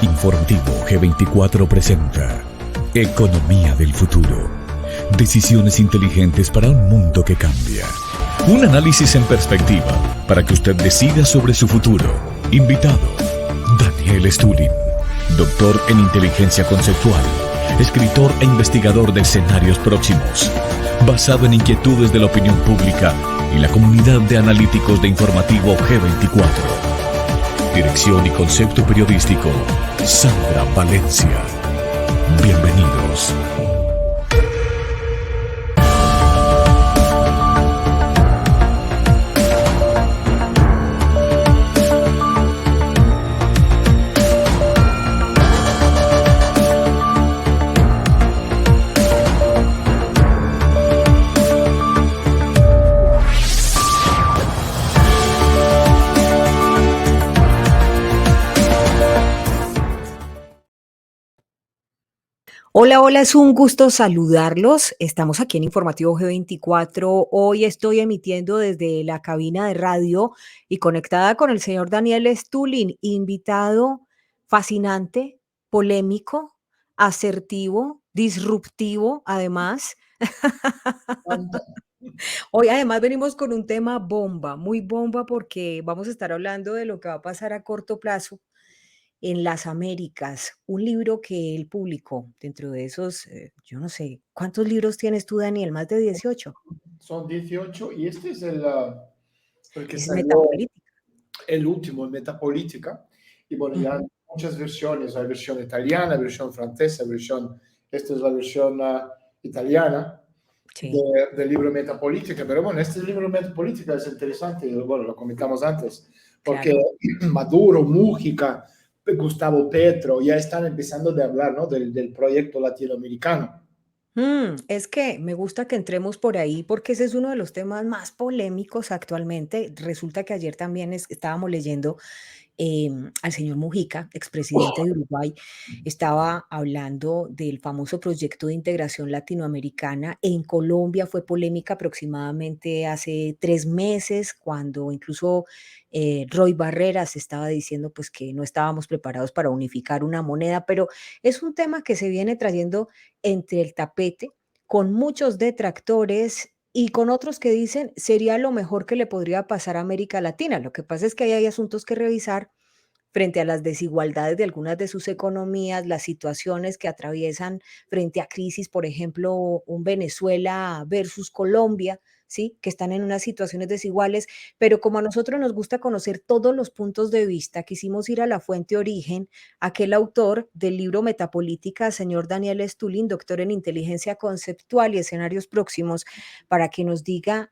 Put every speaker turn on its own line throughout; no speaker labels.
Informativo G24 presenta Economía del Futuro. Decisiones inteligentes para un mundo que cambia. Un análisis en perspectiva para que usted decida sobre su futuro. Invitado, Daniel Stulin, doctor en inteligencia conceptual, escritor e investigador de escenarios próximos, basado en inquietudes de la opinión pública y la comunidad de analíticos de Informativo G24. Dirección y concepto periodístico, Sandra Valencia. Bienvenidos.
Hola, hola, es un gusto saludarlos. Estamos aquí en Informativo G24. Hoy estoy emitiendo desde la cabina de radio y conectada con el señor Daniel Stulin, invitado fascinante, polémico, asertivo, disruptivo, además. Hoy además venimos con un tema bomba, muy bomba, porque vamos a estar hablando de lo que va a pasar a corto plazo en las Américas, un libro que él publicó. Dentro de esos, yo no sé, ¿cuántos libros tienes tú, Daniel? ¿Más de 18?
Son 18 y este es el que
Es
salió
metapolítica.
el último, Metapolítica. Y bueno, ya hay muchas versiones, hay versión italiana, versión francesa, esta es la versión italiana
Sí,
del libro Metapolítica. Pero bueno, este libro Metapolítica es interesante, bueno, lo comentamos antes, porque
claro.
Maduro, Mújica, Gustavo Petro ya están empezando a hablar, ¿no? del proyecto latinoamericano.
Es que me gusta que entremos por ahí porque ese es uno de los temas más polémicos actualmente. Resulta que ayer también estábamos leyendo al señor Mujica, expresidente de Uruguay, estaba hablando del famoso proyecto de integración latinoamericana. En Colombia fue polémica aproximadamente hace 3 meses, cuando incluso Roy Barreras estaba diciendo pues que no estábamos preparados para unificar una moneda, pero es un tema que se viene trayendo entre el tapete con muchos detractores y con otros que dicen sería lo mejor que le podría pasar a América Latina. Lo que pasa es que ahí hay asuntos que revisar frente a las desigualdades de algunas de sus economías, las situaciones que atraviesan frente a crisis, por ejemplo, un Venezuela versus Colombia, ¿sí? Que están en unas situaciones desiguales, pero como a nosotros nos gusta conocer todos los puntos de vista, quisimos ir a la fuente origen, aquel autor del libro Metapolítica, señor Daniel Stulin, doctor en inteligencia conceptual y escenarios próximos, para que nos diga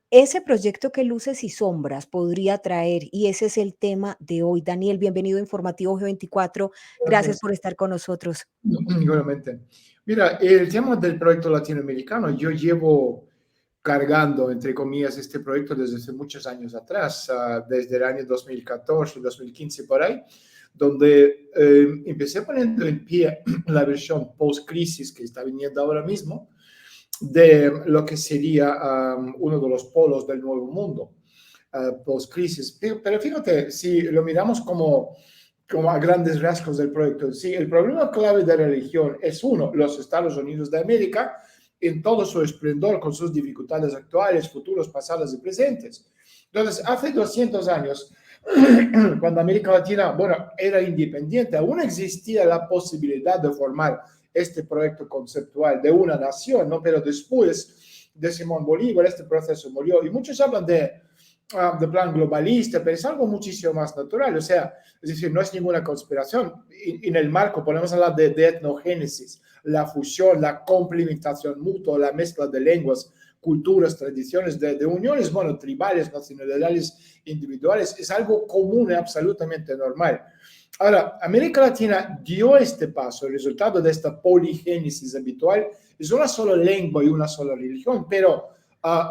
ese proyecto que luces y sombras podría traer, y ese es el tema de hoy. Daniel, bienvenido a Informativo G24. Gracias
Gracias.
por estar con nosotros.
Igualmente. Mira, el tema del proyecto latinoamericano, yo llevo cargando, entre comillas, este proyecto desde hace muchos años atrás, desde el año 2014, 2015 por ahí, donde empecé poniendo en pie la versión post-crisis que está viniendo ahora mismo, de lo que sería uno de los polos del nuevo mundo, post-crisis. Pero fíjate, si lo miramos como a grandes rasgos del proyecto, sí, el problema clave de la religión es uno, los Estados Unidos de América, en todo su esplendor, con sus dificultades actuales, futuros, pasadas y presentes. Entonces, hace 200 años, cuando América Latina, bueno, era independiente, aún existía la posibilidad de formar este proyecto conceptual de una nación, ¿no? Pero después de Simón Bolívar, este proceso murió. Y muchos hablan de plan globalista, pero es algo muchísimo más natural. O sea, es decir, no es ninguna conspiración. En el marco podemos hablar de etnogénesis, la fusión, la complementación mutua, la mezcla de lenguas, culturas, tradiciones, de uniones, bueno, tribales, nacionalidades, individuales. Es algo común y absolutamente normal. Ahora, América Latina dio este paso, el resultado de esta poligénesis habitual es una sola lengua y una sola religión, pero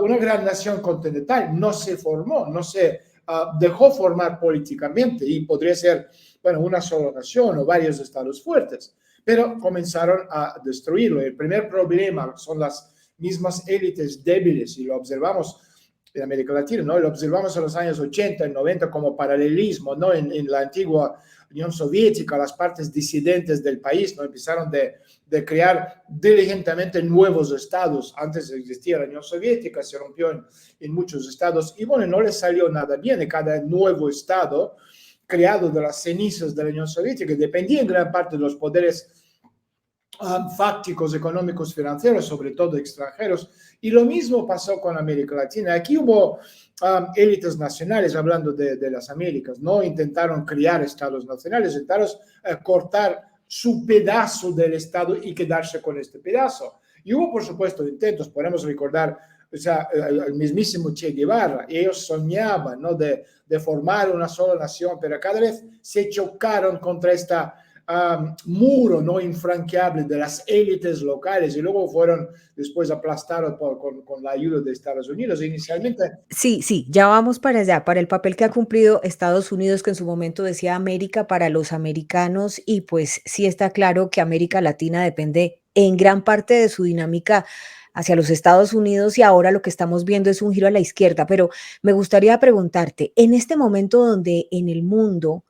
una gran nación continental no se formó, no se dejó formar políticamente y podría ser, bueno, una sola nación o varios estados fuertes, pero comenzaron a destruirlo. El primer problema son las mismas élites débiles y lo observamos en América Latina, ¿no? Lo observamos en los años 80 y 90 como paralelismo, ¿no? En la antigua Unión Soviética, las partes disidentes del país, ¿no? Empezaron de crear diligentemente nuevos estados. Antes existía la Unión Soviética, se rompió en muchos estados y bueno, no les salió nada bien. Y cada nuevo estado creado de las cenizas de la Unión Soviética dependía en gran parte de los poderes fácticos, económicos, financieros, sobre todo extranjeros. Y lo mismo pasó con América Latina. Aquí hubo élites nacionales, hablando de las Américas, ¿no? Intentaron crear estados nacionales, intentaron cortar su pedazo del estado y quedarse con este pedazo. Y hubo, por supuesto, intentos, podemos recordar, o sea, el mismísimo Che Guevara, ellos soñaban, ¿no? de formar una sola nación, pero cada vez se chocaron contra esta muro no infranqueable de las élites locales y luego fueron después aplastados con la ayuda de Estados Unidos. Inicialmente,
Sí, sí, ya vamos para allá, para el papel que ha cumplido Estados Unidos, que en su momento decía América para los americanos, y pues sí está claro que América Latina depende en gran parte de su dinámica hacia los Estados Unidos y ahora lo que estamos viendo es un giro a la izquierda, pero me gustaría preguntarte, en este momento donde en el mundo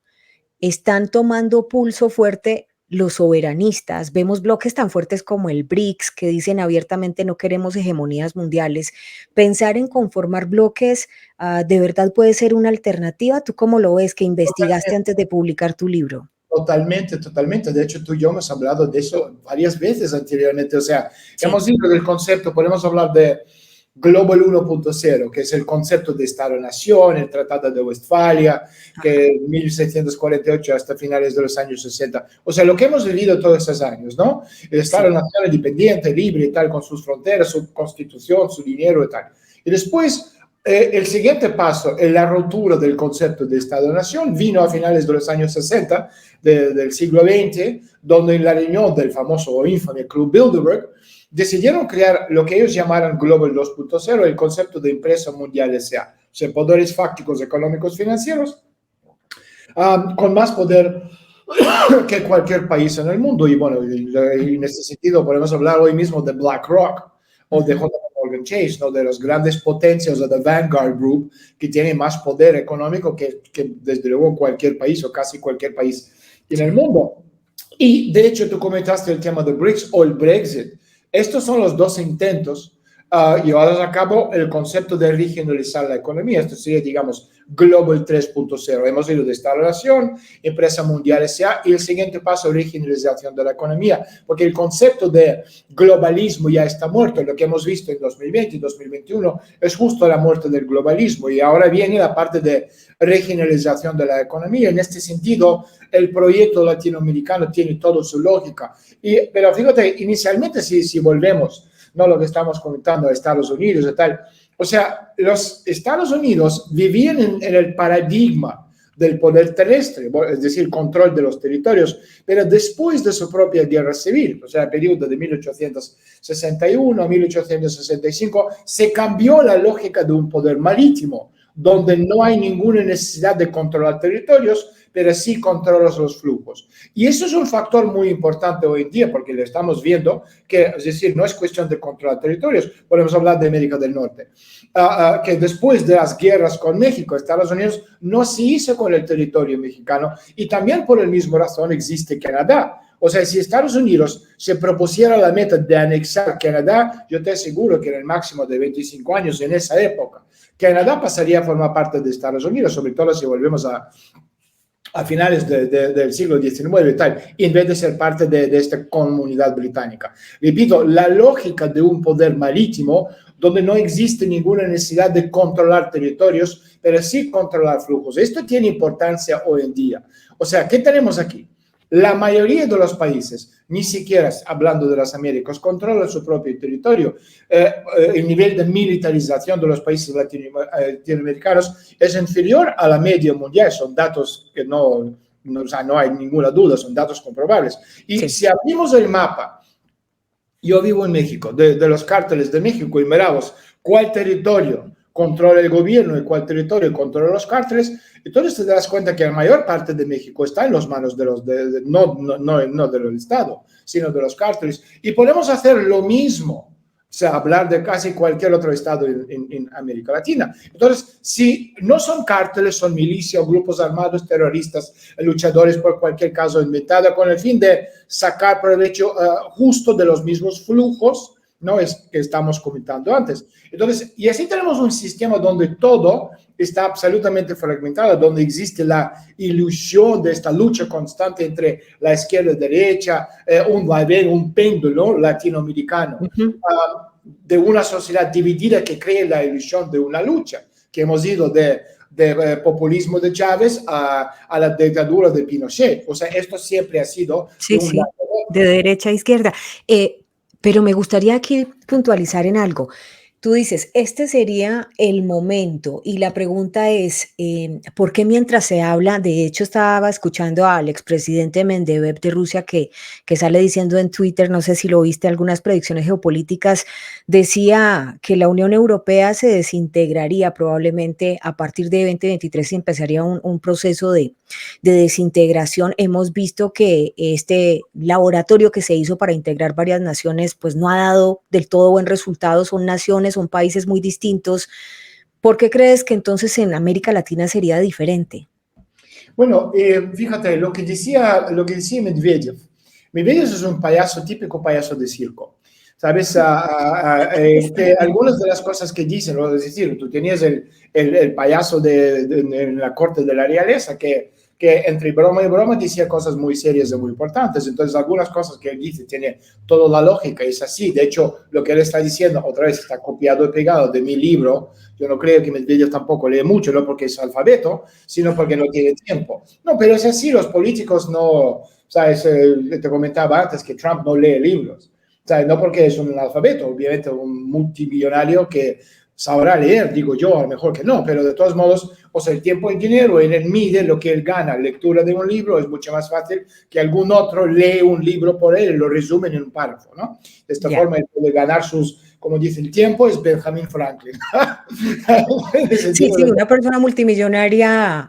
están tomando pulso fuerte los soberanistas. Vemos bloques tan fuertes como el BRICS, que dicen abiertamente no queremos hegemonías mundiales. Pensar en conformar bloques, ¿de verdad puede ser una alternativa? ¿Tú cómo lo ves, que investigaste antes de publicar tu libro?
totalmente, totalmente. De hecho, tú y yo hemos hablado de eso varias veces anteriormente. O sea,
Sí.
hemos dicho del concepto, podemos hablar de Global 1.0, que es el concepto de Estado-Nación, el Tratado de Westfalia, que 1648 hasta finales de los años 60. O sea, lo que hemos vivido todos esos años, ¿no? El Estado-Nación independiente, libre y tal, con sus fronteras, su constitución, su dinero y tal. Y después, el siguiente paso, la ruptura del concepto de Estado-Nación, vino a finales de los años 60 del siglo XX, donde en la reunión del famoso o infame Club Bilderberg, decidieron crear lo que ellos llamaron Global 2.0, el concepto de empresa mundial S.A., o sea, poderes fácticos, económicos, financieros, con más poder que cualquier país en el mundo. Y bueno, en este sentido podemos hablar hoy mismo de BlackRock o de JP Morgan Chase, ¿no? De las grandes potencias o de Vanguard Group, que tienen más poder económico que desde luego cualquier país o casi cualquier país en el mundo. Y de hecho tú comentaste el tema de BRICS o el Brexit. Estos son los dos intentos llevados a cabo el concepto de regionalizar la economía. Esto sería, digamos, Global 3.0. Hemos ido de Estado-Nación, empresa mundial S.A. y el siguiente paso, regionalización de la economía, porque el concepto de globalismo ya está muerto. Lo que hemos visto en 2020 y 2021 es justo la muerte del globalismo y ahora viene la parte de regionalización de la economía. En este sentido, el proyecto latinoamericano tiene toda su lógica. Pero fíjate, inicialmente si volvemos, no lo que estamos comentando de Estados Unidos y tal, o sea, los Estados Unidos vivían en el paradigma del poder terrestre, es decir, control de los territorios, pero después de su propia guerra civil, o sea, el periodo de 1861 a 1865, se cambió la lógica de un poder marítimo, donde no hay ninguna necesidad de controlar territorios, pero sí controlas los flujos. Y eso es un factor muy importante hoy en día, porque lo estamos viendo, que es decir, no es cuestión de controlar territorios, podemos hablar de América del Norte, que después de las guerras con México, Estados Unidos no se hizo con el territorio mexicano, y también por el mismo razón existe Canadá. O sea, si Estados Unidos se propusiera la meta de anexar Canadá, yo te aseguro que en el máximo de 25 años, en esa época, Canadá pasaría a formar parte de Estados Unidos, sobre todo si volvemos a finales del siglo XIX y tal, en vez de ser parte de esta comunidad británica. Repito, la lógica de un poder marítimo donde no existe ninguna necesidad de controlar territorios, pero sí controlar flujos. Esto tiene importancia hoy en día. O sea, ¿qué tenemos aquí? La mayoría de los países, ni siquiera hablando de las Américas, controlan su propio territorio. El nivel de militarización de los países latinoamericanos es inferior a la media mundial. Son datos que o sea, no hay ninguna duda, son datos comprobables. Y sí, si abrimos el mapa, yo vivo en México, de los cárteles de México y miramos cuál territorio controla el gobierno y cuál territorio controla los cárteles, entonces te das cuenta que la mayor parte de México está en las manos de los, no del Estado, sino de los cárteles. Y podemos hacer lo mismo sea, hablar de casi cualquier otro estado en América Latina. Entonces, si no son cárteles, son milicias o grupos armados terroristas, luchadores por cualquier caso inventado con el fin de sacar provecho justo de los mismos flujos, ¿no? Es que estamos comentando antes. Entonces, y así tenemos un sistema donde todo está absolutamente fragmentado, donde existe la ilusión de esta lucha constante entre la izquierda y la derecha, un vaivén, un péndulo latinoamericano, de una sociedad dividida que cree la ilusión de una lucha, que hemos ido de populismo de Chávez a la dictadura de Pinochet. O sea, esto siempre ha sido
Sí,
de un
sí,
lado.
de derecha a izquierda. Pero me gustaría aquí puntualizar en algo. Tú dices, este sería el momento y la pregunta es, ¿por qué mientras se habla? De hecho, estaba escuchando al expresidente Medvedev de Rusia que sale diciendo en Twitter, no sé si lo viste, algunas predicciones geopolíticas, decía que la Unión Europea se desintegraría probablemente a partir de 2023 y empezaría un proceso de desintegración. Hemos visto que este laboratorio que se hizo para integrar varias naciones, pues no ha dado del todo buen resultado. Son naciones, son países muy distintos. ¿Por qué crees que entonces en América Latina sería diferente?
Bueno, fíjate, lo que decía Medvedev. Medvedev es un payaso, típico payaso de circo. ¿Sabes? Que algunas de las cosas que dicen, es decir, tú tenías el payaso en la corte de la realeza que entre broma y broma decía cosas muy serias y muy importantes. Entonces, algunas cosas que él dice tiene toda la lógica, es así. De hecho, lo que él está diciendo, otra vez, está copiado y pegado de mi libro. Yo no creo que Medvedev tampoco lee mucho, no porque es alfabeto, sino porque no tiene tiempo. No, pero es así, los políticos no, ¿sabes? Te comentaba antes que Trump no lee libros. O sea, no porque es un analfabeto, obviamente un multimillonario que sabrá leer, digo yo, a lo mejor que no, pero de todos modos, o sea, el tiempo y el dinero, él mide lo que él gana. Lectura de un libro es mucho más fácil que algún otro lee un libro por él y lo resumen en un párrafo, ¿no? De esta forma, él puede ganar sus, como dice el tiempo, es Benjamin Franklin.
Sí, sí, una persona multimillonaria,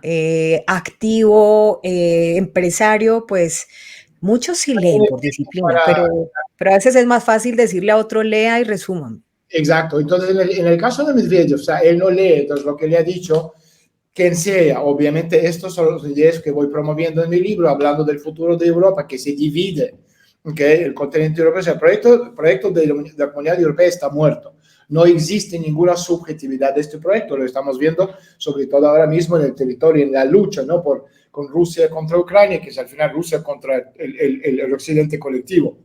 activo, empresario, pues muchos sí leen por disciplina, pero a veces es más fácil decirle a otro lea y resuman.
Exacto. Entonces, en el caso de Medvedev, o sea, él no lee, entonces lo que le ha dicho, quien sea, obviamente estos son los ideas que voy promoviendo en mi libro, hablando del futuro de Europa, que se divide, ¿okay? El continente europeo, o sea, el proyecto de la Comunidad Europea está muerto. No existe ninguna subjetividad de este proyecto, lo estamos viendo sobre todo ahora mismo en el territorio, en la lucha, ¿no? Con Rusia contra Ucrania, que es al final Rusia contra el occidente colectivo.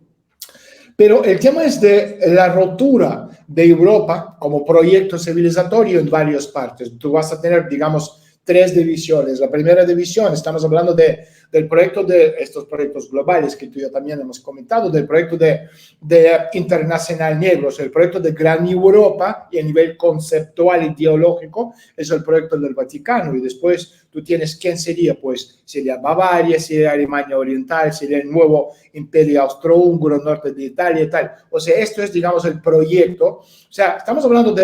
Pero el tema es de la rotura de Europa como proyecto civilizatorio en varias partes. Tú vas a tener, digamos, tres divisiones. La primera división, estamos hablando del proyecto de estos proyectos globales que tú y yo también hemos comentado, del proyecto de Internacional Negro, el proyecto de Gran Europa, y a nivel conceptual, ideológico, es el proyecto del Vaticano. Y después tú tienes, ¿quién sería? Pues sería Bavaria, sería Alemania Oriental, sería el nuevo Imperio Austrohúngaro, norte de Italia y tal. O sea, esto es, digamos, el proyecto. O sea, estamos hablando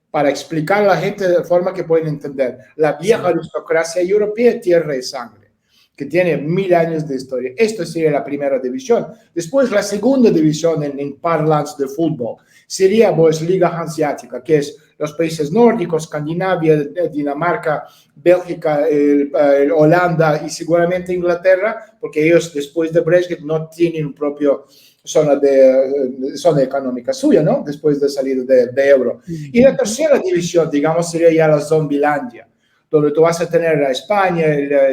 para explicar a la gente de forma que pueden entender, la vieja aristocracia europea, tierra y sangre, que tiene 1000 años de historia. Esto sería la primera división. Después, la segunda división en parlance de fútbol sería pues Liga Hanseática, que es los países nórdicos, Escandinavia, Dinamarca, Bélgica, Holanda y seguramente Inglaterra, porque ellos después de Brexit no tienen un propio zona económica suya, ¿no? Después de salir de euro. Y la tercera división, digamos, sería ya la Zombilandia, donde tú vas a tener a España,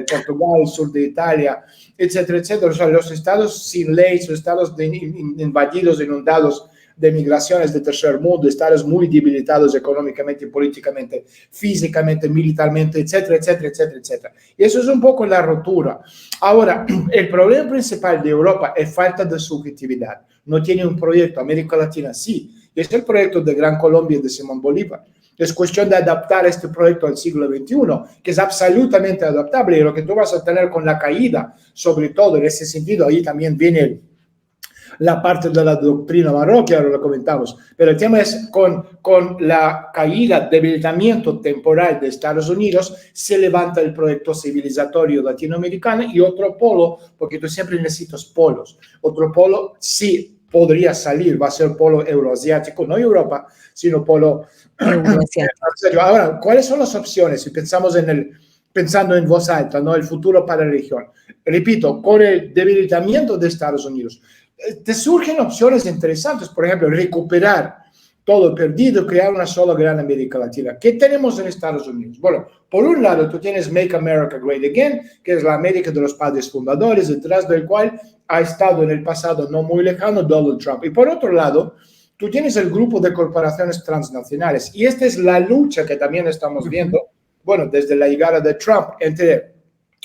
Portugal, el sur de Italia, etcétera, etcétera. O sea, los estados sin ley, los estados invadidos, inundados de migraciones de tercer mundo, estados muy debilitados económicamente, políticamente, físicamente, militarmente, etcétera, etcétera, etcétera, etcétera. Y eso es un poco la rotura. Ahora, el problema principal de Europa es falta de subjetividad. No tiene un proyecto. América Latina sí. Y es el proyecto de Gran Colombia de Simón Bolívar. Es cuestión de adaptar este proyecto al siglo XXI, que es absolutamente adaptable. Y lo que tú vas a tener con la caída, sobre todo en ese sentido, ahí también viene la parte de la doctrina marroquí, ahora lo comentamos, pero el tema es con la caída, debilitamiento temporal de Estados Unidos, se levanta el proyecto civilizatorio latinoamericano y otro polo, porque tú siempre necesitas polos, otro polo sí podría salir, va a ser polo euroasiático, no Europa, sino polo
euroasiático.
Ahora, ¿cuáles son las opciones? Si pensamos pensando en voz alta, ¿no? El futuro para la región. Repito, con el debilitamiento de Estados Unidos, te surgen opciones interesantes, por ejemplo, recuperar todo perdido, crear una sola gran América Latina. ¿Qué tenemos en Estados Unidos? Bueno, por un lado, tú tienes Make America Great Again, que es la América de los padres fundadores, detrás del cual ha estado en el pasado no muy lejano Donald Trump. Y por otro lado, tú tienes el grupo de corporaciones transnacionales. Y esta es la lucha que también estamos viendo, bueno, desde la llegada de Trump, entre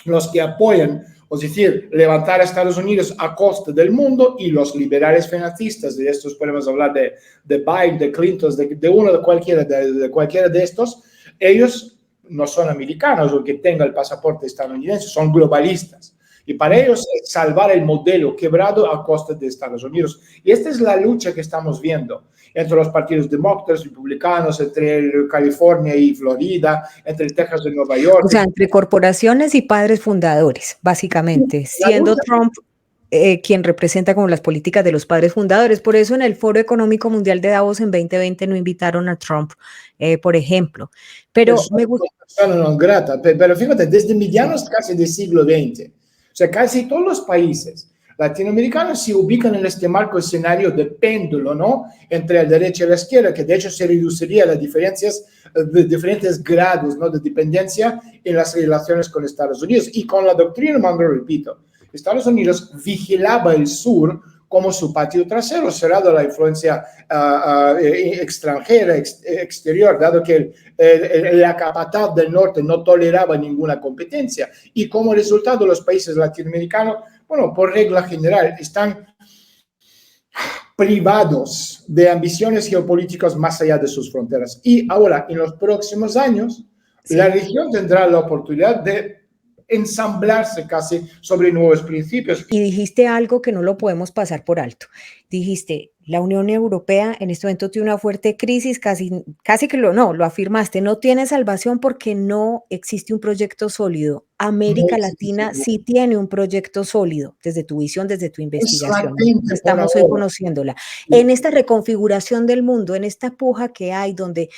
los que apoyan, es decir, levantar a Estados Unidos a costa del mundo, y los liberales financistas, de estos podemos hablar de Biden, de Clinton, de uno de cualquiera de estos. Ellos no son americanos o que tengan el pasaporte estadounidense, son globalistas. Y para ellos es salvar el modelo quebrado a costa de Estados Unidos. Y esta es la lucha que estamos viendo entre los partidos demócratas, republicanos, entre California y Florida, entre el Texas y Nueva York.
O sea, entre corporaciones y padres fundadores, básicamente, siendo Trump quien representa como las políticas de los padres fundadores. Por eso en el Foro Económico Mundial de Davos en 2020 no invitaron a Trump, por ejemplo. Pero me gusta...
No grata, pero fíjate, desde medianos casi del siglo XX, o sea, casi todos los países latinoamericanos se ubican en este marco escenario de péndulo, ¿no? Entre la derecha y la izquierda, que de hecho se reduciría las diferencias de diferentes grados, ¿no? De dependencia en las relaciones con Estados Unidos. Y con la doctrina Monroe, repito, Estados Unidos vigilaba el sur como su patio trasero, cerrado a la influencia extranjera, exterior, dado que la capataz del norte no toleraba ninguna competencia. Y como resultado, los países latinoamericanos, bueno, por regla general, están privados de ambiciones geopolíticas más allá de sus fronteras. Y ahora, en los próximos años, sí, la región tendrá la oportunidad de ensamblarse casi sobre nuevos principios.
Y dijiste algo que no lo podemos pasar por alto. Dijiste, la Unión Europea en este momento tiene una fuerte crisis, casi que lo afirmaste, no tiene salvación porque no existe un proyecto sólido. América Latina sí tiene un proyecto sólido, desde tu visión, desde tu investigación. Estamos hoy conociéndola. En esta reconfiguración del mundo, en esta puja que hay, donde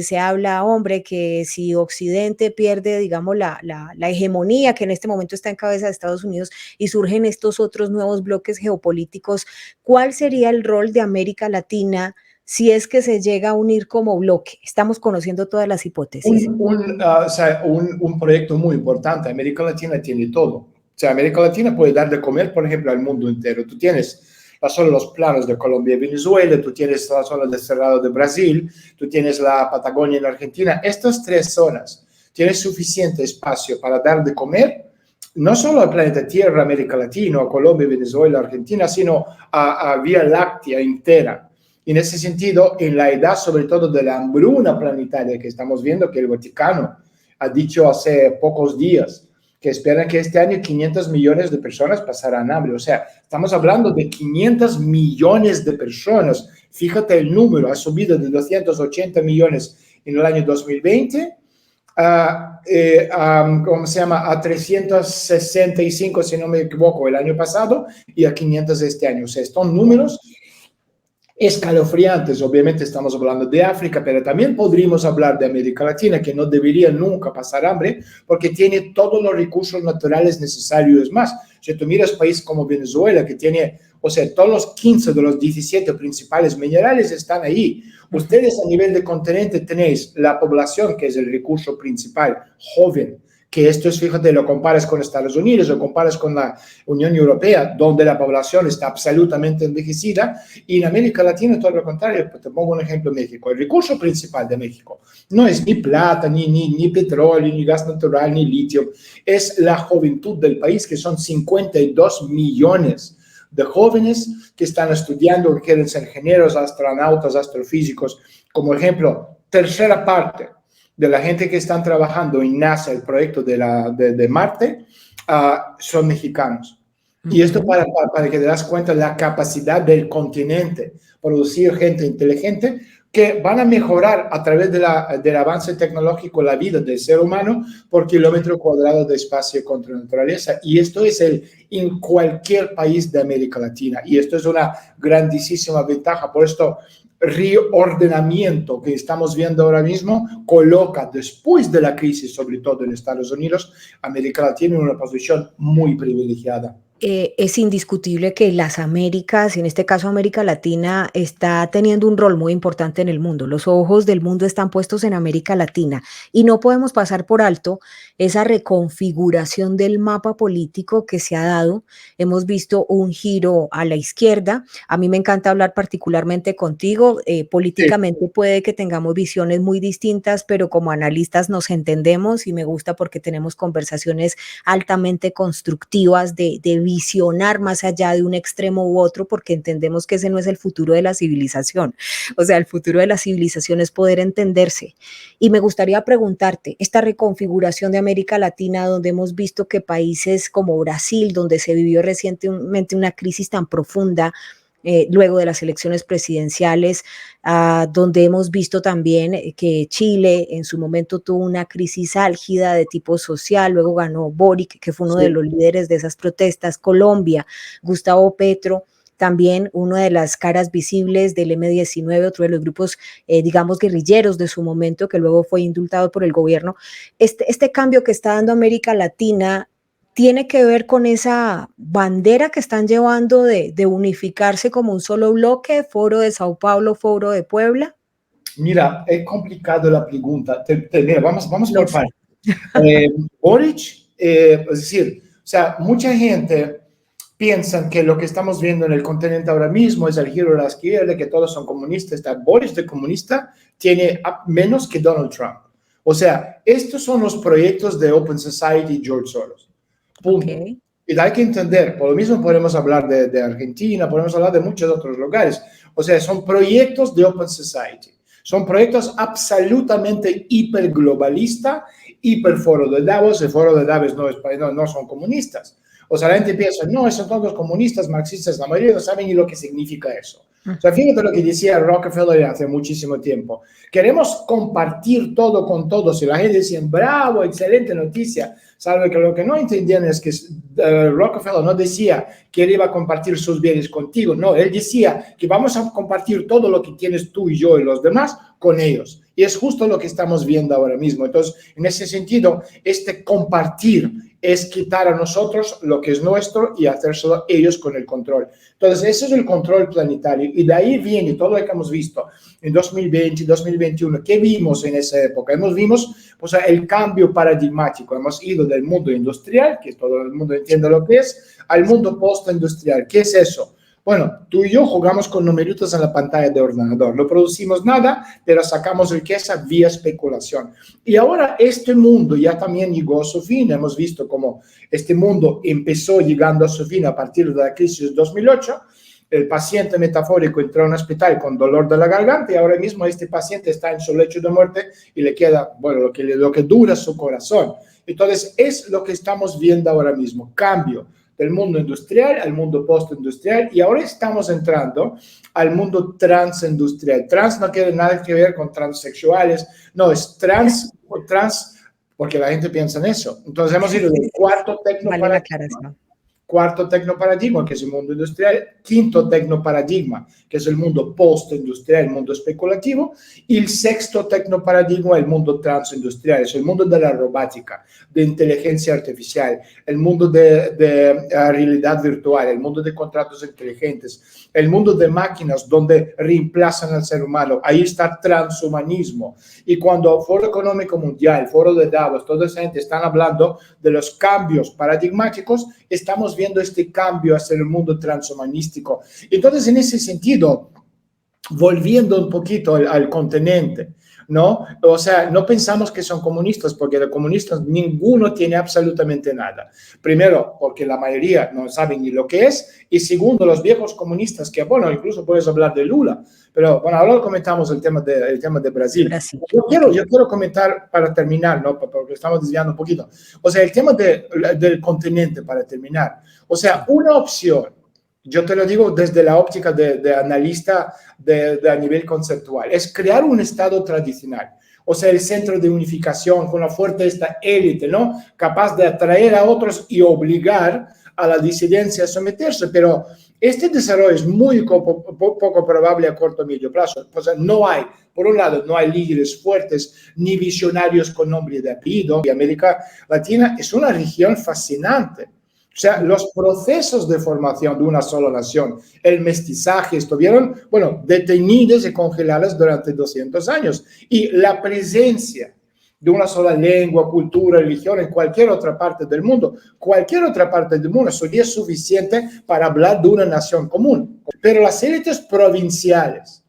se habla, hombre, que si Occidente pierde, digamos, la hegemonía que en este momento está en cabeza de Estados Unidos y surgen estos otros nuevos bloques geopolíticos, ¿cuál sería el rol de América Latina si es que se llega a unir como bloque? Estamos conociendo todas las hipótesis.
Un proyecto muy importante. América Latina tiene todo. O sea, América Latina puede dar de comer, por ejemplo, al mundo entero. Tú tienes solo los planos de Colombia y Venezuela, tú tienes la zona del Cerrado de Brasil, tú tienes la Patagonia en Argentina. Estas tres zonas tienen suficiente espacio para dar de comer no solo al planeta Tierra, América Latina, Colombia, Venezuela, Argentina, sino a Vía Láctea entera. En ese sentido, en la edad sobre todo de la hambruna planetaria que estamos viendo, que el Vaticano ha dicho hace pocos días, que esperan que este año 500 millones de personas pasarán hambre. O sea, estamos hablando de 500 millones de personas. Fíjate el número, ha subido de 280 millones en el año 2020 a 365, si no me equivoco, el año pasado, y a 500 este año. O sea, son números escalofriantes. Obviamente estamos hablando de África, pero también podríamos hablar de América Latina, que no debería nunca pasar hambre, porque tiene todos los recursos naturales necesarios más. Si tú miras países como Venezuela, que tiene, o sea, todos los 15 de los 17 principales minerales están ahí. Ustedes a nivel de continente tenéis la población, que es el recurso principal, joven, que esto es, fíjate, lo comparas con Estados Unidos, lo comparas con la Unión Europea, donde la población está absolutamente envejecida, y en América Latina todo lo contrario. Te pongo un ejemplo: México. El recurso principal de México no es ni plata, ni petróleo, ni gas natural, ni litio, es la juventud del país, que son 52 millones de jóvenes que están estudiando, que quieren ser ingenieros, astronautas, astrofísicos. Como ejemplo, tercera parte de la gente que están trabajando en NASA, el proyecto de Marte, son mexicanos. Y esto para que te das cuenta de la capacidad del continente producir gente inteligente que van a mejorar a través del avance tecnológico la vida del ser humano por kilómetro cuadrado de espacio contra la naturaleza. Y esto es en cualquier país de América Latina. Y esto es una grandísima ventaja. Por esto, reordenamiento que estamos viendo ahora mismo coloca, después de la crisis, sobre todo en Estados Unidos, América Latina en una posición muy privilegiada.
Es indiscutible que las Américas, en este caso América Latina, está teniendo un rol muy importante en el mundo. Los ojos del mundo están puestos en América Latina y no podemos pasar por alto esa reconfiguración del mapa político que se ha dado. Hemos visto un giro a la izquierda. A mí me encanta hablar particularmente contigo.
Sí.
Políticamente puede que tengamos visiones muy distintas, pero como analistas nos entendemos y me gusta porque tenemos conversaciones altamente constructivas de visionar más allá de un extremo u otro, porque entendemos que ese no es el futuro de la civilización. O sea, el futuro de la civilización es poder entenderse. Y me gustaría preguntarte, esta reconfiguración de América Latina, donde hemos visto que países como Brasil, donde se vivió recientemente una crisis tan profunda, luego de las elecciones presidenciales, donde hemos visto también que Chile en su momento tuvo una crisis álgida de tipo social, luego ganó Boric, que fue uno de
Sí.
los líderes de esas protestas, Colombia, Gustavo Petro, también una de las caras visibles del M-19, otro de los grupos, digamos, guerrilleros de su momento, que luego fue indultado por el gobierno. Este cambio que está dando América Latina tiene que ver con esa bandera que están llevando de unificarse como un solo bloque, Foro de Sao Paulo, Foro de Puebla.
Mira, es complicado la pregunta. Mira, vamos
Lo
por
sé.
partes. Boric, es decir, o sea, mucha gente piensa que lo que estamos viendo en el continente ahora mismo es el giro a la izquierda, que todos son comunistas. Boric de comunista tiene menos que Donald Trump. O sea, estos son los proyectos de Open Society y George Soros. Punto.
Ok.
Y hay que entender, por lo mismo podemos hablar de Argentina, podemos hablar de muchos otros lugares. O sea, son proyectos de Open Society. Son proyectos absolutamente hiperglobalistas, hiperforo de Davos. El foro de Davos no son comunistas. O sea, la gente piensa, no, son todos comunistas, marxistas, la mayoría no saben ni lo que significa eso. O sea, fíjate lo que decía Rockefeller hace muchísimo tiempo. Queremos compartir todo con todos. Y la gente decía, bravo, excelente noticia. Salvo que lo que no entendían es que Rockefeller no decía que él iba a compartir sus bienes contigo. No, él decía que vamos a compartir todo lo que tienes tú y yo y los demás con ellos. Y es justo lo que estamos viendo ahora mismo. Entonces, en ese sentido, este compartir es quitar a nosotros lo que es nuestro y hacérselo ellos con el control. Entonces, ese es el control planetario. Y de ahí viene todo lo que hemos visto en 2020, 2021. ¿Qué vimos en esa época? Vimos el cambio paradigmático. Hemos ido del mundo industrial, que todo el mundo entiende lo que es, al mundo postindustrial. ¿Qué es eso? Bueno, tú y yo jugamos con numeritos en la pantalla de ordenador. No producimos nada, pero sacamos riqueza vía especulación. Y ahora este mundo ya también llegó a su fin. Hemos visto cómo este mundo empezó llegando a su fin a partir de la crisis de 2008. El paciente metafórico entró a un hospital con dolor de la garganta y ahora mismo este paciente está en su lecho de muerte y le queda, bueno, lo que dura su corazón. Entonces, es lo que estamos viendo ahora mismo. Cambio del mundo industrial al mundo postindustrial y ahora estamos entrando al mundo transindustrial. Trans no tiene nada que ver con transexuales, no, es trans porque la gente piensa en eso. Entonces hemos ido del cuarto
Vale la
tecnoparadigma,
aclaración.
cuarto tecnoparadigma, que es el mundo industrial, quinto tecnoparadigma, que es el mundo postindustrial, el mundo especulativo, y el sexto tecnoparadigma, el mundo transindustrial, es el mundo de la robótica, de inteligencia artificial, el mundo de realidad virtual, el mundo de contratos inteligentes, el mundo de máquinas donde reemplazan al ser humano. Ahí está transhumanismo. Y cuando Foro Económico Mundial, Foro de Davos, toda esa gente están hablando de los cambios paradigmáticos, estamos viendo este cambio hacia el mundo transhumanístico. Entonces, en ese sentido, volviendo un poquito al continente, ¿no? O sea, no pensamos que son comunistas, porque de comunistas ninguno tiene absolutamente nada. Primero, porque la mayoría no saben ni lo que es, y segundo, los viejos comunistas, que bueno, incluso puedes hablar de Lula, pero bueno, ahora comentamos el tema de Brasil.
Brasil.
Yo quiero comentar para terminar, ¿no? Porque estamos desviando un poquito. O sea, el tema del continente para terminar. O sea, una opción Yo te lo digo desde la óptica de analista a nivel conceptual. Es crear un Estado tradicional. O sea, el centro de unificación con la fuerte esta élite, ¿no? Capaz de atraer a otros y obligar a la disidencia a someterse. Pero este desarrollo es muy poco probable a corto o medio plazo. O sea, no hay, por un lado, no hay líderes fuertes ni visionarios con nombre y de apellido. Y América Latina es una región fascinante. O sea, los procesos de formación de una sola nación, el mestizaje, estuvieron, bueno, detenidos y congelados durante 200 años. Y la presencia de una sola lengua, cultura, religión en cualquier otra parte del mundo sería suficiente para hablar de una nación común. Pero las élites provinciales,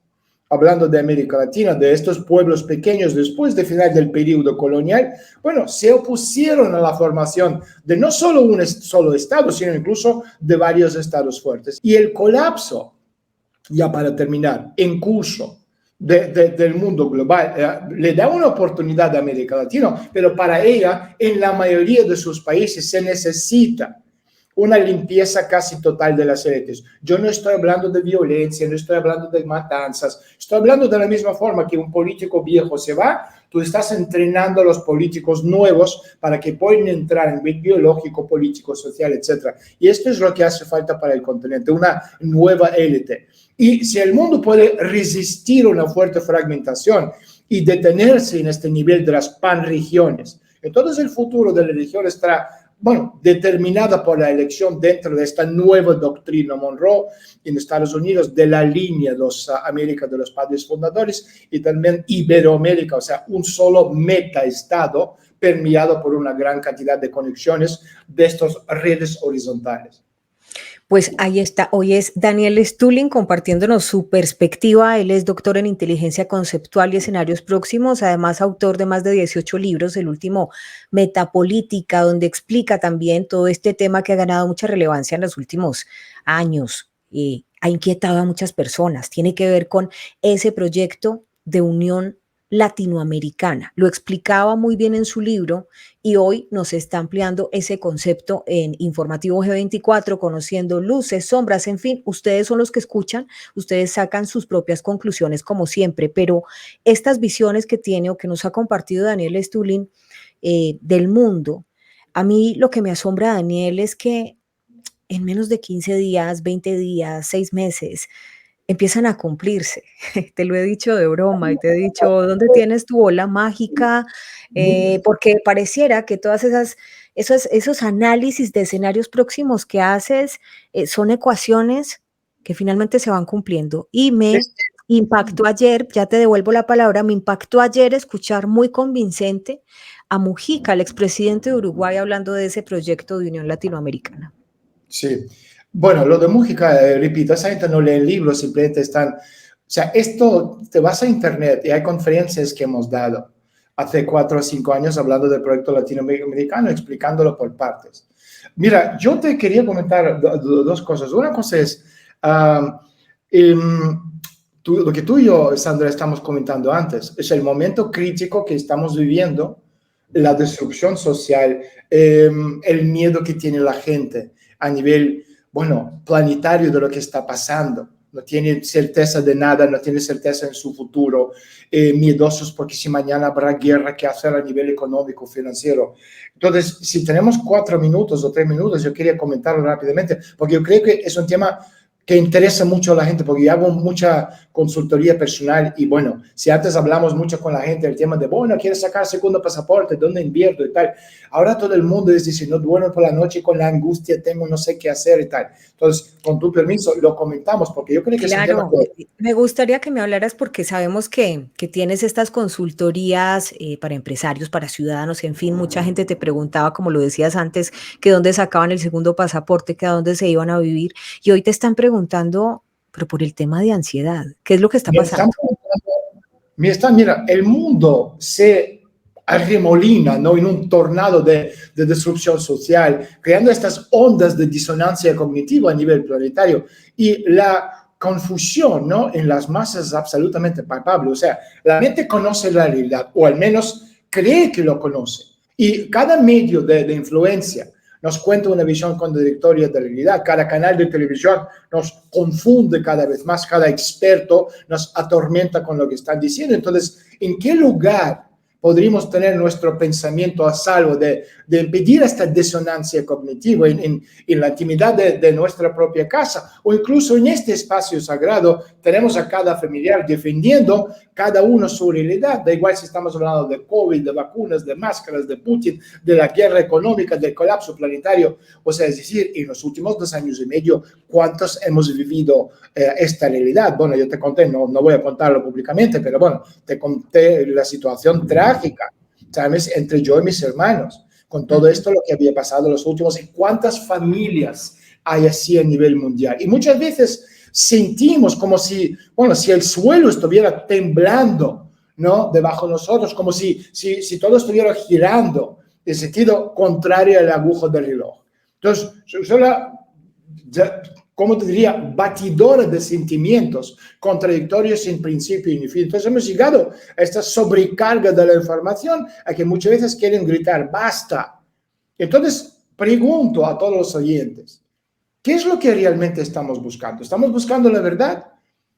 hablando de América Latina, de estos pueblos pequeños después del final del periodo colonial, bueno, se opusieron a la formación de no solo un solo estado, sino incluso de varios estados fuertes. Y el colapso, ya para terminar, en curso del mundo global, le da una oportunidad a América Latina, pero para ella, en la mayoría de sus países, se necesita una limpieza casi total de las élites. Yo no estoy hablando de violencia, no estoy hablando de matanzas, estoy hablando de la misma forma que un político viejo se va, tú estás entrenando a los políticos nuevos para que puedan entrar en el biológico, político, social, etc. Y esto es lo que hace falta para el continente, una nueva élite. Y si el mundo puede resistir una fuerte fragmentación y detenerse en este nivel de las panregiones, entonces el futuro de la región estará, bueno, determinada por la elección dentro de esta nueva doctrina Monroe en Estados Unidos de la línea de los América de los padres fundadores y también Iberoamérica, o sea, un solo metaestado permeado por una gran cantidad de conexiones de estas redes horizontales.
Pues ahí está, hoy es Daniel Stulin compartiéndonos su perspectiva. Él es doctor en inteligencia conceptual y escenarios próximos, además autor de más de 18 libros, el último Metapolítica, donde explica también todo este tema que ha ganado mucha relevancia en los últimos años y ha inquietado a muchas personas. Tiene que ver con ese proyecto de unión latinoamericana. Lo explicaba muy bien en su libro y hoy nos está ampliando ese concepto en Informativo G24, conociendo luces, sombras, en fin, ustedes son los que escuchan, ustedes sacan sus propias conclusiones como siempre, pero estas visiones que tiene o que nos ha compartido Daniel Stulin del mundo, a mí lo que me asombra, Daniel, es que en menos de 15 días, 20 días, 6 meses, empiezan a cumplirse. Te lo he dicho de broma y te he dicho, ¿dónde tienes tu bola mágica? Porque pareciera que todas esos análisis de escenarios próximos que haces son ecuaciones que finalmente se van cumpliendo. Y me impactó ayer, ya te devuelvo la palabra, me impactó ayer escuchar muy convincente a Mujica, el expresidente de Uruguay, hablando de ese proyecto de Unión Latinoamericana.
Sí. Bueno, lo de Mujica, repito, esa gente no lee libros, simplemente están... O sea, esto, te vas a internet y hay conferencias que hemos dado hace 4 o 5 años hablando del proyecto latinoamericano, explicándolo por partes. Mira, yo te quería comentar dos cosas. Una cosa es lo que tú y yo, Sandra, estamos comentando antes. Es el momento crítico que estamos viviendo, la destrucción social, el miedo que tiene la gente a nivel, bueno, planetario de lo que está pasando. No tiene certeza de nada, no tiene certeza en su futuro, miedosos porque si mañana habrá guerra, ¿qué hacer a nivel económico, financiero? Entonces, si tenemos 4 minutos o 3 minutos, yo quería comentarlo rápidamente, porque yo creo que es un tema que interesa mucho a la gente, porque yo hago mucha consultoría personal y bueno, si antes hablamos mucho con la gente del tema de, bueno, ¿quieres sacar segundo pasaporte? ¿Dónde invierto? Y tal. Ahora todo el mundo dice, no duermo por la noche con la angustia, tengo no sé qué hacer y tal. Entonces, con tu permiso, lo comentamos, porque yo creo que
claro,
es un tema que...
Me gustaría que me hablaras porque sabemos que tienes estas consultorías para empresarios, para ciudadanos, en fin, mucha gente te preguntaba, como lo decías antes, que dónde sacaban el segundo pasaporte, que a dónde se iban a vivir, y hoy te están preguntando, pero por el tema de ansiedad, ¿qué es lo que está pasando?
Mira, el mundo se arremolina, ¿no?, en un tornado de destrucción social, creando estas ondas de disonancia cognitiva a nivel planetario y la confusión, ¿no?, en las masas es absolutamente palpable. O sea, la mente conoce la realidad, o al menos cree que lo conoce. Y cada medio de influencia nos cuenta una visión contradictoria de la realidad, cada canal de televisión nos confunde cada vez más, cada experto nos atormenta con lo que están diciendo. Entonces, ¿en qué lugar podríamos tener nuestro pensamiento a salvo de impedir esta disonancia cognitiva en la intimidad de nuestra propia casa? O incluso en este espacio sagrado tenemos a cada familiar defendiendo cada uno su realidad. Da igual si estamos hablando de COVID, de vacunas, de máscaras, de Putin, de la guerra económica, del colapso planetario. O sea, es decir, en los últimos 2 años y medio, ¿cuántos hemos vivido esta realidad? Bueno, yo te conté, no voy a contarlo públicamente, pero bueno, te conté la situación trágica, ¿sabes? Entre yo y mis hermanos, con todo esto lo que había pasado en los últimos, y cuántas familias hay así a nivel mundial. Y muchas veces sentimos como si, bueno, si el suelo estuviera temblando, ¿no? Debajo de nosotros, como si todo estuviera girando en sentido contrario al agujo del reloj. Entonces, ¿cómo te diría? Batidora de sentimientos contradictorios en principio y en fin. Entonces hemos llegado a esta sobrecarga de la información a que muchas veces quieren gritar, ¡basta! Entonces pregunto a todos los oyentes, ¿qué es lo que realmente estamos buscando? ¿Estamos buscando la verdad?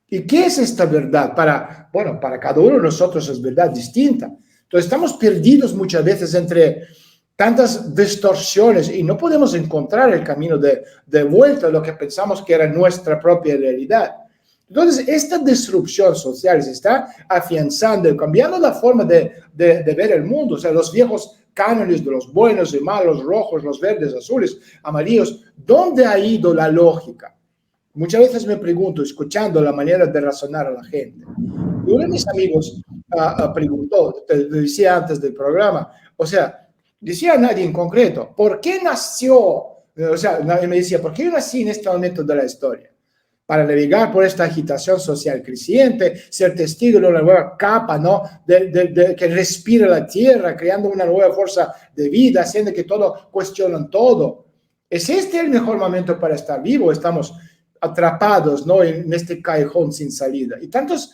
¿Y qué es esta verdad? Para cada uno de nosotros es verdad distinta. Entonces estamos perdidos muchas veces entre tantas distorsiones y no podemos encontrar el camino de vuelta a lo que pensamos que era nuestra propia realidad. Entonces, esta disrupción social se está afianzando y cambiando la forma de ver el mundo. O sea, los viejos cánones de los buenos y malos, rojos, los verdes, azules, amarillos, ¿dónde ha ido la lógica? Muchas veces me pregunto, escuchando la manera de razonar a la gente. Y uno de mis amigos preguntó, te decía antes del programa, o sea, decía a nadie en concreto, ¿por qué nació? O sea, nadie me decía, ¿por qué yo nací en este momento de la historia? Para navegar por esta agitación social creciente, ser testigo de una nueva capa, ¿no? Que respira la tierra, creando una nueva fuerza de vida, haciendo que todo cuestionan todo. ¿Es este el mejor momento para estar vivo? Estamos atrapados, ¿no? En este callejón sin salida. Y tantos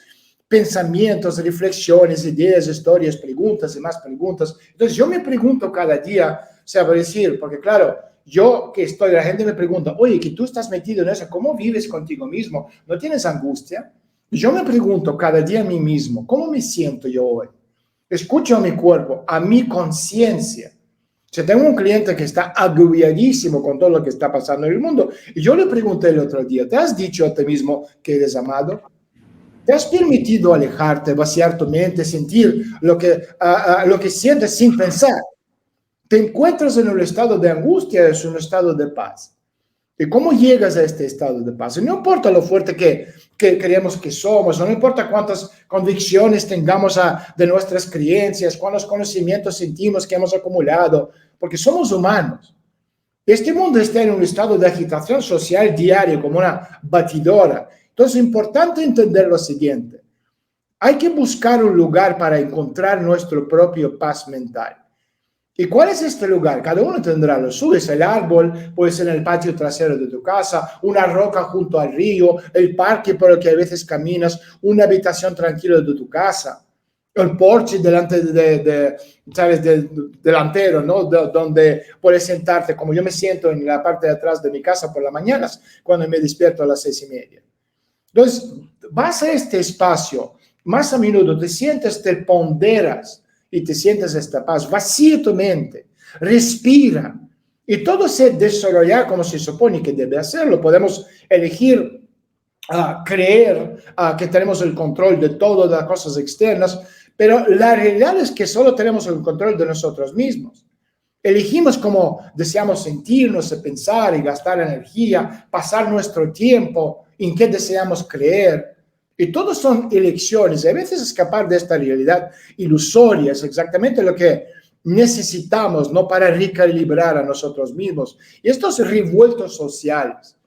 pensamientos, reflexiones, ideas, historias, preguntas y más preguntas. Entonces yo me pregunto cada día, o sea, para decir, porque claro, yo que estoy, la gente me pregunta, oye, que tú estás metido en eso, ¿cómo vives contigo mismo? ¿No tienes angustia? Yo me pregunto cada día a mí mismo, ¿cómo me siento yo hoy? Escucho a mi cuerpo, a mi conciencia. O sea, tengo un cliente que está agobiadísimo con todo lo que está pasando en el mundo. Y yo le pregunté el otro día, ¿te has dicho a ti mismo que eres amado? ¿Te has permitido alejarte, vaciar tu mente, sentir lo que sientes sin pensar? Te encuentras en un estado de angustia, es un estado de paz. ¿Y cómo llegas a este estado de paz? Y no importa lo fuerte que creemos que somos, no importa cuántas convicciones tengamos de nuestras creencias, cuántos conocimientos sentimos que hemos acumulado, porque somos humanos. Este mundo está en un estado de agitación social diario, como una batidora. Entonces es importante entender lo siguiente. Hay que buscar un lugar para encontrar nuestro propio paz mental. ¿Y cuál es este lugar? Cada uno tendrá lo suyo. Es el árbol, puede ser en el patio trasero de tu casa, una roca junto al río, el parque por el que a veces caminas, una habitación tranquila de tu casa, el porche delante delantero, ¿no? Donde puedes sentarte, como yo me siento en la parte de atrás de mi casa por las mañanas, cuando me despierto a las 6:30. Entonces, vas a este espacio, más a menudo te sientes, te ponderas, y te sientes esta paz, vacía tu mente, respira, y todo se desarrolla como se supone que debe hacerlo. Podemos elegir creer que tenemos el control de todas las cosas externas, pero la realidad es que solo tenemos el control de nosotros mismos. Elegimos cómo deseamos sentirnos, pensar y gastar energía, pasar nuestro tiempo, en qué deseamos creer. Y todos son elecciones. A veces escapar de esta realidad ilusoria es exactamente lo que necesitamos, ¿no? Para recalibrar a nosotros mismos. Y estos revueltos sociales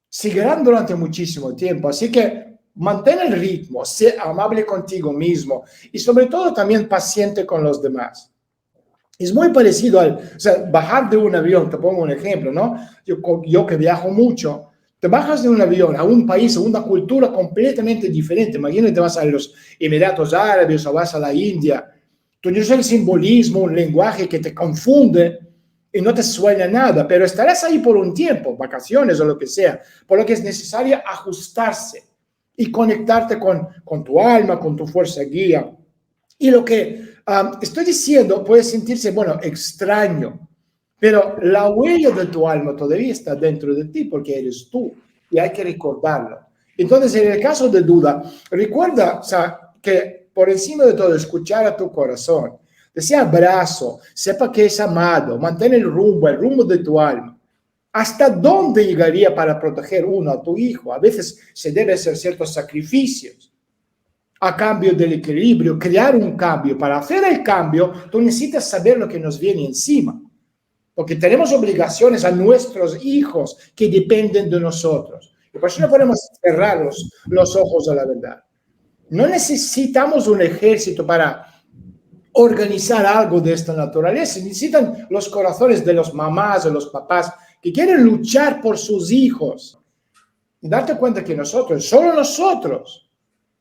seguirán durante muchísimo tiempo. Así que mantén el ritmo, sé amable contigo mismo y sobre todo también paciente con los demás. Es muy parecido o sea, bajar de un avión, te pongo un ejemplo, ¿no? Yo que viajo mucho, te bajas de un avión a un país, a una cultura completamente diferente. Imagínate, vas a los Emiratos Árabes o vas a la India. Tú tienes el simbolismo, un lenguaje que te confunde. y no te suena nada, pero estarás ahí por un tiempo, vacaciones o lo que sea, por lo que es necesario ajustarse y conectarte con tu alma, con tu fuerza guía. Y lo que estoy diciendo puede sentirse, bueno, extraño, pero la huella de tu alma todavía está dentro de ti porque eres tú y hay que recordarlo. Entonces, en el caso de duda, recuerda, o sea, que por encima de todo, escuchar a tu corazón, ese abrazo, sepa que es amado, mantén el rumbo de tu alma. ¿Hasta dónde llegaría para proteger uno a tu hijo? A veces se debe hacer ciertos sacrificios a cambio del equilibrio, crear un cambio. Para hacer el cambio, tú necesitas saber lo que nos viene encima, porque tenemos obligaciones a nuestros hijos que dependen de nosotros. Y por eso no podemos cerrar los ojos a la verdad. No necesitamos un ejército para organizar algo de esta naturaleza. Necesitan los corazones de los mamás, de los papás, que quieren luchar por sus hijos. Y darte cuenta que nosotros, solo nosotros,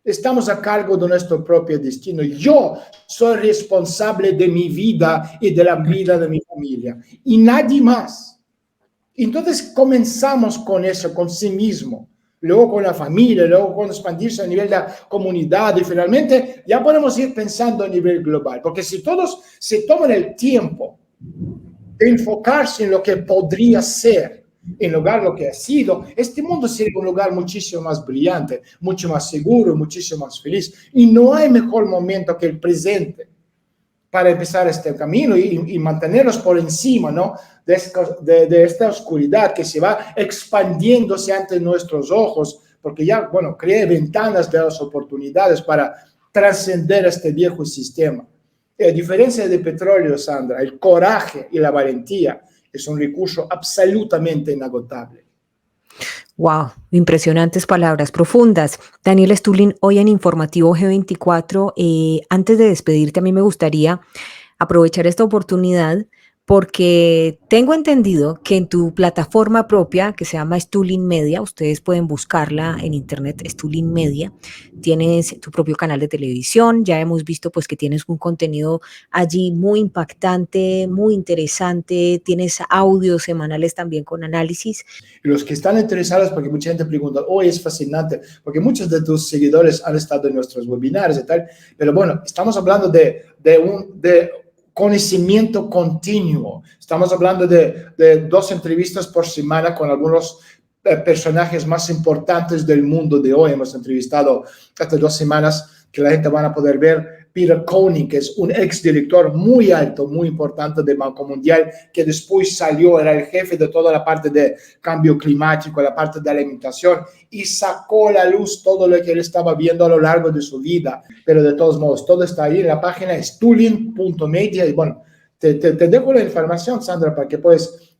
estamos a cargo de nuestro propio destino. Yo soy responsable de mi vida y de la vida de mi familia. Y nadie más. Entonces comenzamos con eso, con sí mismo. Luego con la familia, luego con expandirse a nivel de la comunidad y finalmente ya podemos ir pensando a nivel global. Porque si todos se toman el tiempo de enfocarse en lo que podría ser, en lugar de lo que ha sido, este mundo sería un lugar muchísimo más brillante, mucho más seguro, muchísimo más feliz. Y no hay mejor momento que el presente para empezar este camino y mantenernos por encima, ¿no? de esta oscuridad que se va expandiéndose ante nuestros ojos, porque ya, bueno, crea ventanas de las oportunidades para trascender este viejo sistema. A diferencia de petróleo, Sandra, el coraje y la valentía es un recurso absolutamente inagotable.
Wow, impresionantes palabras profundas. Daniel Stulin, hoy en Informativo G24, antes de despedirte, a mí me gustaría aprovechar esta oportunidad porque tengo entendido que en tu plataforma propia, que se llama Stulin Media, ustedes pueden buscarla en internet, Stulin Media, tienes tu propio canal de televisión, ya hemos visto pues que tienes un contenido allí muy impactante, muy interesante, tienes audios semanales también con análisis.
Los que están interesados, porque mucha gente pregunta, hoy es fascinante, porque muchos de tus seguidores han estado en nuestros webinars y tal, pero bueno, estamos hablando de conocimiento continuo. Estamos hablando de 2 entrevistas por semana con algunos personajes más importantes del mundo de hoy. Hemos entrevistado hace 2 semanas que la gente van a poder ver Peter Koenig, que es un exdirector muy alto, muy importante del Banco Mundial, que después salió, era el jefe de toda la parte de cambio climático, la parte de alimentación, y sacó a la luz todo lo que él estaba viendo a lo largo de su vida. Pero de todos modos, todo está ahí en la página stulin.media. Y bueno, te dejo la información, Sandra, para que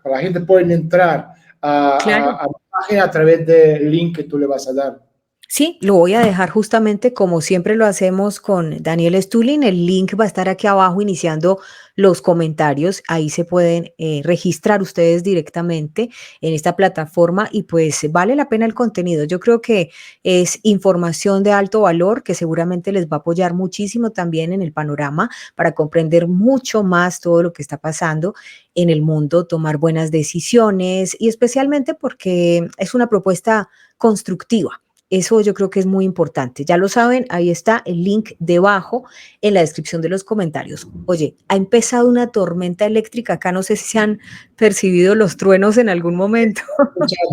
la gente pueda entrar a la página a través del link que tú le vas a dar.
Sí, lo voy a dejar justamente como siempre lo hacemos con Daniel Stulin. El link va a estar aquí abajo iniciando los comentarios. Ahí se pueden registrar ustedes directamente en esta plataforma y pues vale la pena el contenido. Yo creo que es información de alto valor que seguramente les va a apoyar muchísimo también en el panorama para comprender mucho más todo lo que está pasando en el mundo, tomar buenas decisiones y especialmente porque es una propuesta constructiva. Eso yo creo que es muy importante. Ya lo saben, ahí está el link debajo en la descripción de los comentarios. Oye, ha empezado una tormenta eléctrica acá, no sé si se han percibido los truenos en algún momento.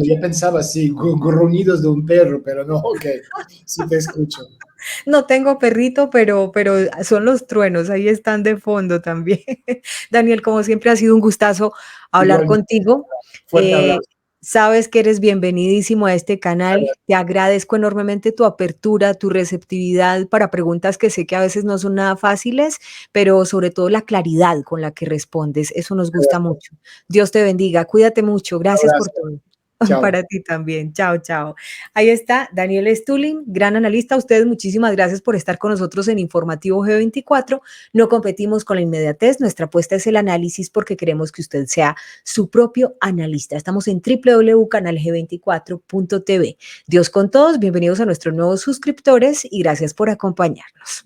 Yo pensaba así, gruñidos de un perro, pero no, ok, sí te escucho.
No tengo perrito, pero son los truenos, ahí están de fondo también. Daniel, como siempre ha sido un gustazo hablar contigo.
Fuerte abrazo.
Sabes que eres bienvenidísimo a este canal. Te agradezco enormemente tu apertura, tu receptividad para preguntas que sé que a veces no son nada fáciles, pero sobre todo la claridad con la que respondes. Eso nos gusta mucho. Dios te bendiga. Cuídate mucho. Gracias por todo.
Chao.
Para ti también. Chao, chao. Ahí está Daniel Stulin, gran analista. Ustedes muchísimas gracias por estar con nosotros en Informativo G24. No competimos con la inmediatez. Nuestra apuesta es el análisis porque queremos que usted sea su propio analista. Estamos en www.canalg24.tv. Dios con todos. Bienvenidos a nuestros nuevos suscriptores y gracias por acompañarnos.